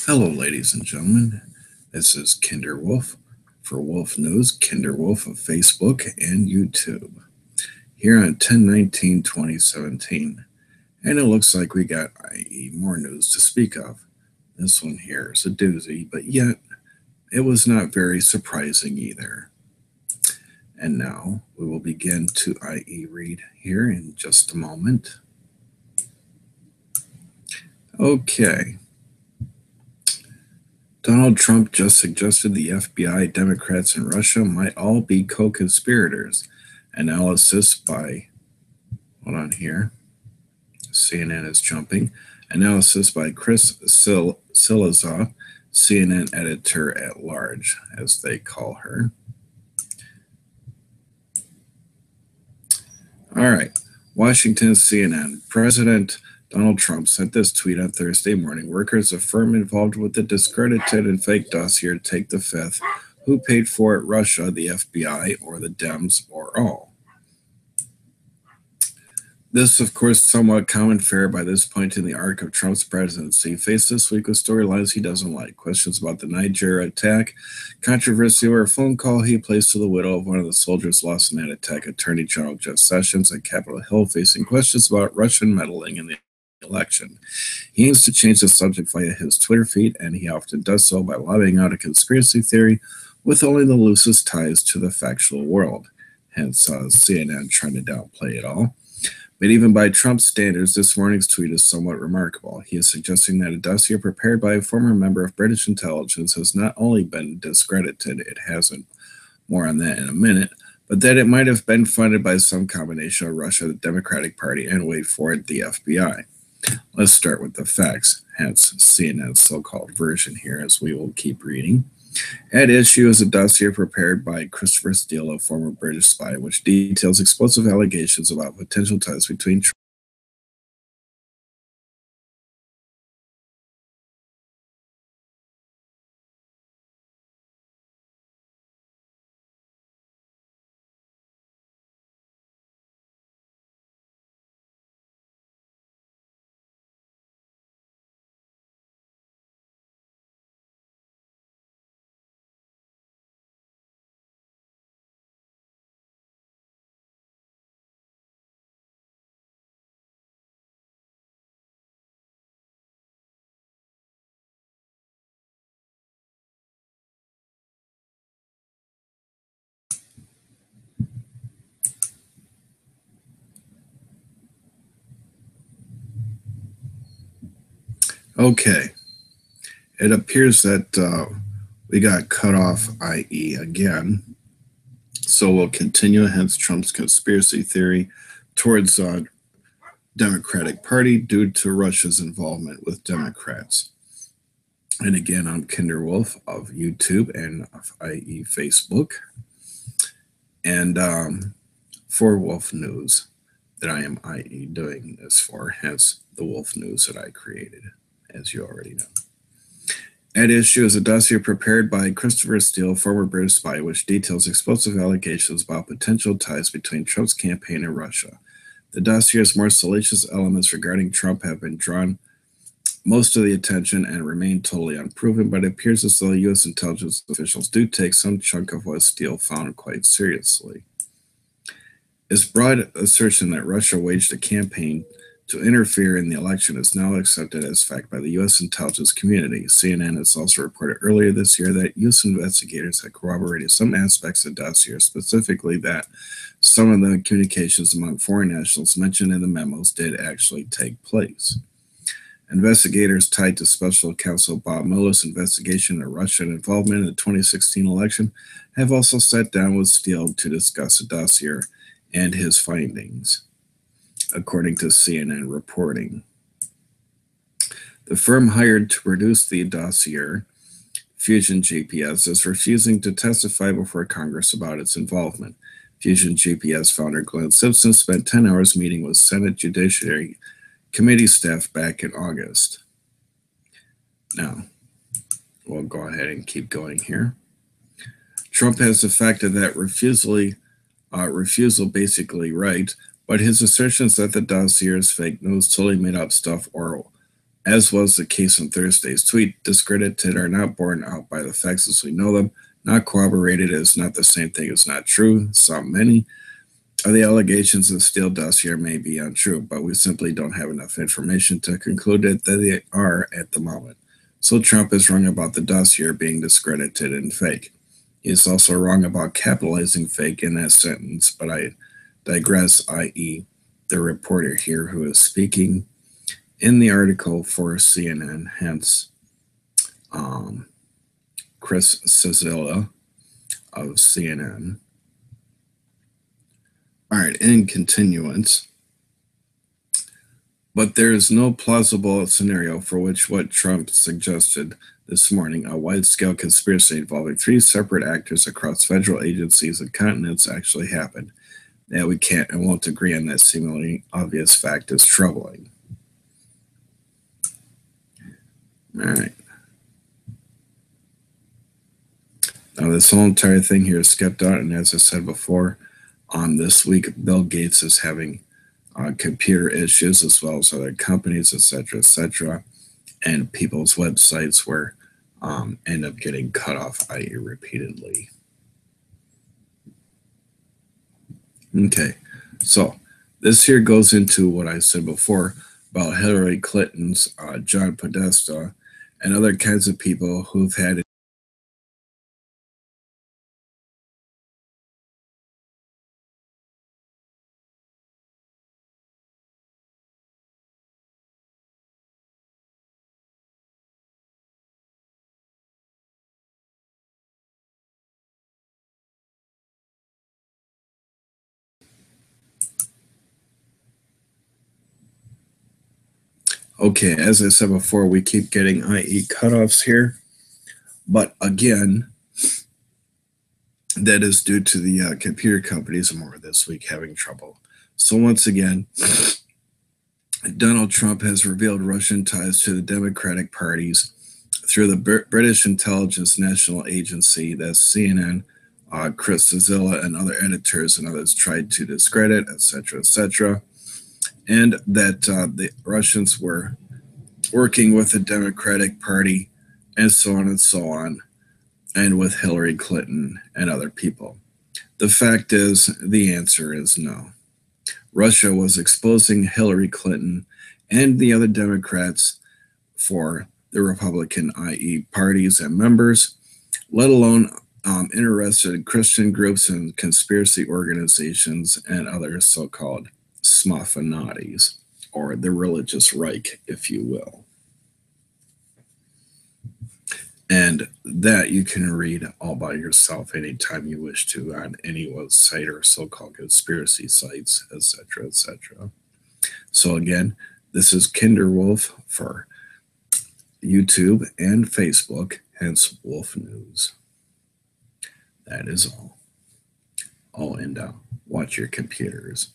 Hello, ladies and gentlemen. This is Kinder Wolf for Wolf News, Kinder Wolf of Facebook and YouTube. Here on 10/19/2017, and it looks like we got more news to speak of. This one here is a doozy, but yet it was not very surprising either. And now we will begin to read here in just a moment. Okay. Donald Trump just suggested the FBI, Democrats, and Russia might all be co-conspirators. Analysis by, hold on here, CNN is jumping. Analysis by Chris Silazar, CNN editor-at-large, as they call her. All right, Washington CNN. President Donald Trump sent this tweet on Thursday morning. Workers of firm involved with the discredited and fake dossier take the fifth. Who paid for it? Russia, the FBI, or the Dems, or all? This, of course, somewhat common fare by this point in the arc of Trump's presidency, faced this week with storylines he doesn't like. Questions about the Nigeria attack, controversy over a phone call he placed to the widow of one of the soldiers lost in that attack, Attorney General Jeff Sessions at Capitol Hill facing questions about Russian meddling in the election. He aims to change the subject via his Twitter feed, and he often does so by lobbying out a conspiracy theory with only the loosest ties to the factual world. Hence, CNN trying to downplay it all. But even by Trump's standards, this morning's tweet is somewhat remarkable. He is suggesting that a dossier prepared by a former member of British intelligence has not only been discredited, it hasn't, more on that in a minute, but that it might have been funded by some combination of Russia, the Democratic Party, and wait for it, the FBI. Let's start with the facts, hence CNN's so-called version here, as we will keep reading. At issue is a dossier prepared by Christopher Steele, a former British spy, which details explosive allegations about potential ties between Okay, it appears that we got cut off, i.e. again. So we'll continue, hence Trump's conspiracy theory towards Democratic Party due to Russia's involvement with Democrats. And again, I'm Kinder Wolf of YouTube and of i.e. Facebook. And for Wolf News that I am i.e. doing this for, hence the Wolf News that I created, as you already know. At issue is a dossier prepared by Christopher Steele, former British spy, which details explosive allegations about potential ties between Trump's campaign and Russia. The dossier's more salacious elements regarding Trump have been drawn most of the attention and remain totally unproven, but it appears as though U.S. intelligence officials do take some chunk of what Steele found quite seriously. His broad assertion that Russia waged a campaign to interfere in the election is now accepted as fact by the U.S. intelligence community. CNN has also reported earlier this year that U.S. investigators had corroborated some aspects of the dossier, specifically that some of the communications among foreign nationals mentioned in the memos did actually take place. Investigators tied to Special Counsel Bob Mueller's investigation of Russian involvement in the 2016 election have also sat down with Steele to discuss the dossier and his findings, according to CNN reporting. The firm hired to produce the dossier, Fusion GPS, is refusing to testify before Congress about its involvement. Fusion GPS founder Glenn Simpson spent 10 hours meeting with Senate Judiciary Committee staff back in August. Now, we'll go ahead and keep going here. Trump has affected that refusal basically right, but his assertions that the dossier is fake news, totally made up stuff, or as was the case in Thursday's tweet. Discredited are not borne out by the facts as we know them. Not corroborated is not the same thing as not true. Many of the allegations in the Steele dossier may be untrue, but we simply don't have enough information to conclude that they are at the moment. So Trump is wrong about the dossier being discredited and fake. He is also wrong about capitalizing fake in that sentence, but I digress, i.e., the reporter here who is speaking in the article for CNN, hence Chris Cizilla of CNN. All right, in continuance. But there is no plausible scenario for which what Trump suggested this morning, a wide-scale conspiracy involving 3 separate actors across federal agencies and continents, actually happened. That we can't and won't agree on that seemingly obvious fact is troubling. All right. Now, this whole entire thing here is skipped out, and as I said before, this week, Bill Gates is having computer issues as well as other companies, etc., and people's websites were end up getting cut off, i.e., repeatedly. Okay, so this here goes into what I said before about Hillary Clinton's John Podesta and other kinds of people who've had Okay, as I said before, we keep getting IE cutoffs here. But again, that is due to the computer companies more this week having trouble. So once again, Donald Trump has revealed Russian ties to the Democratic parties through the British Intelligence National Agency, that's CNN, Chris Cizilla and other editors and others tried to discredit, etc., and that the Russians were working with the Democratic Party, and so on, and with Hillary Clinton and other people. The fact is, the answer is no. Russia was exposing Hillary Clinton and the other Democrats for the Republican, i.e., parties and members, let alone interested Christian groups and conspiracy organizations and other so-called Smoffinatis, or the religious Reich, if you will. And that you can read all by yourself anytime you wish to on any website or so-called conspiracy sites, etc. So again, this is Kinderwolf for YouTube and Facebook, hence Wolf News. That is all. Oh, and watch your computers.